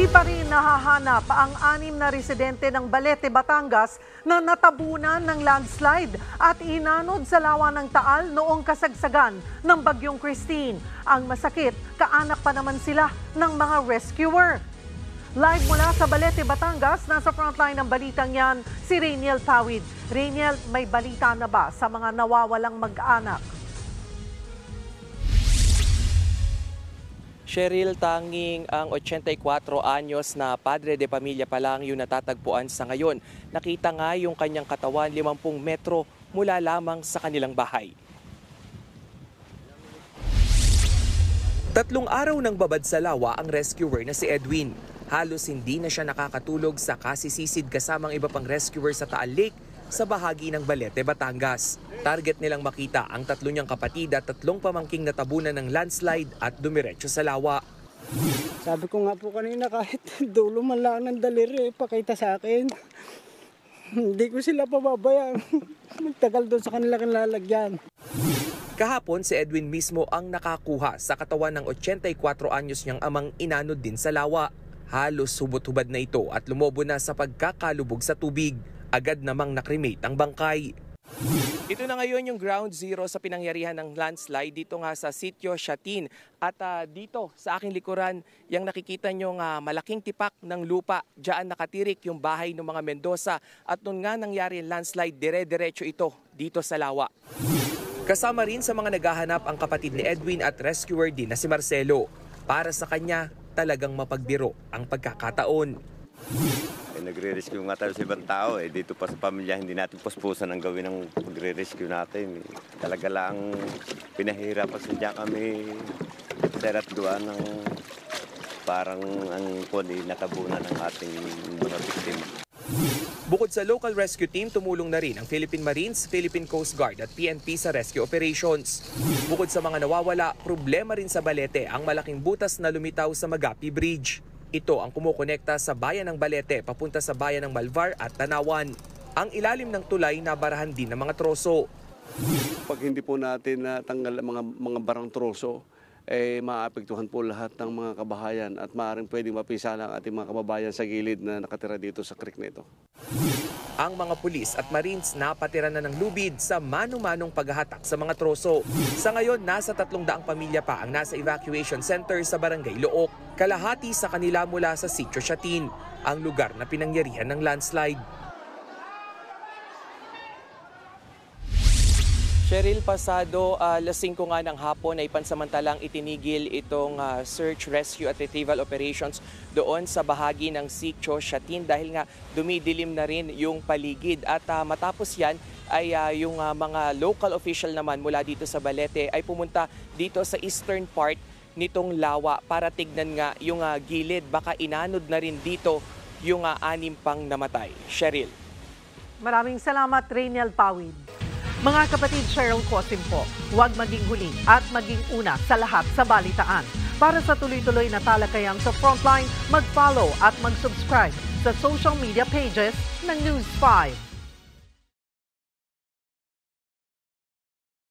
Hindi pa rin nahahanap ang 6 na residente ng Balete, Batangas na natabunan ng landslide at inanod sa lawa ng Taal noong kasagsagan ng Bagyong Christine. Ang masakit, kaanak pa naman sila ng mga rescuer. Live mula sa Balete, Batangas, nasa frontline ng balitang yan si Rainiel Pawid. Rainiel, may balita na ba sa mga nawawalang mag-anak? Cheryl, tanging ang 84 anyos na padre de pamilya pa lang yung natatagpuan sa ngayon. Nakita nga yung kanyang katawan 50 metro mula lamang sa kanilang bahay. 3 araw nang babad sa lawa ang rescuer na si Edwin. Halos hindi na siya nakakatulog sa kasisisid kasamang iba pang rescuer sa Taal Lake sa bahagi ng Balete, Batangas. Target nilang makita ang 3 niyang kapatid at 3 pamangking natabunan ng landslide at dumiretso sa lawa. Sabi ko nga po kanina, kahit dulo man lang ng daliri, pakita sa akin. Hindi ko sila pababayaan. Magtagal doon sa kanilang lalagyan. Kahapon si Edwin mismo ang nakakuha sa katawan ng 84 anyos niyang amang inanod din sa lawa. Halos hubot-hubad na ito at lumobo na sa pagkakalubog sa tubig. Agad namang nakremate ang bangkay. Ito na ngayon yung ground zero sa pinangyarihan ng landslide dito nga sa Sitio Shatin. At dito sa aking likuran, yung nakikita nyo nga malaking tipak ng lupa. Diyan nakatirik yung bahay ng mga Mendoza. At noon nga nangyari yung landslide, dire-diretso ito dito sa lawa. Kasama rin sa mga naghahanap ang kapatid ni Edwin at rescuer din na si Marcelo. Para sa kanya, talagang mapagbiro ang pagkakataon. Nagre-rescue nga tayo sa ibang tao. Dito pa sa pamilya, hindi natin puspusan ang gawin ng pagre-rescue natin. Talaga lang pinahirapan sa dyan kami sa duwa ng parang ang kundi natabunan ng ating mga biktima. Bukod sa local rescue team, tumulong na rin ang Philippine Marines, Philippine Coast Guard at PNP sa rescue operations. Bukod sa mga nawawala, problema rin sa Balete ang malaking butas na lumitaw sa Magapi Bridge. Ito ang kumukonekta sa bayan ng Balete papunta sa bayan ng Malvar at Tanawan. Ang ilalim ng tulay nabarahan din ng mga troso. Pag hindi po natin natanggal mga barang troso, maapektuhan po lahat ng mga kabahayan at maaaring pwedeng mapisala ang ating mga kababayan sa gilid na nakatira dito sa creek na ito. Ang mga pulis at marines napatira na ng lubid sa mano-manong paghahatak sa mga troso. Sa ngayon, nasa 300 pamilya pa ang nasa evacuation center sa Barangay Look. Kalahati sa kanila mula sa Sitio Shatin, ang lugar na pinangyarihan ng landslide. Cheryl, pasado alas 5 nga ng hapon ay pansamantalang itinigil itong search, rescue at retrieval operations doon sa bahagi ng Sitio Shatin dahil nga dumidilim na rin yung paligid. At matapos yan ay yung mga local official naman mula dito sa Balete ay pumunta dito sa eastern part nitong lawa para tignan nga yung gilid. Baka inanod na rin dito yung 6 pang namatay. Cheryl. Maraming salamat, Rainiel Pawid. Mga kapatid, Cheryl Cosim po, huwag maging huli at maging una sa lahat sa balitaan. Para sa tuloy-tuloy na talakayan sa Frontline, mag-follow at mag-subscribe sa social media pages ng News 5.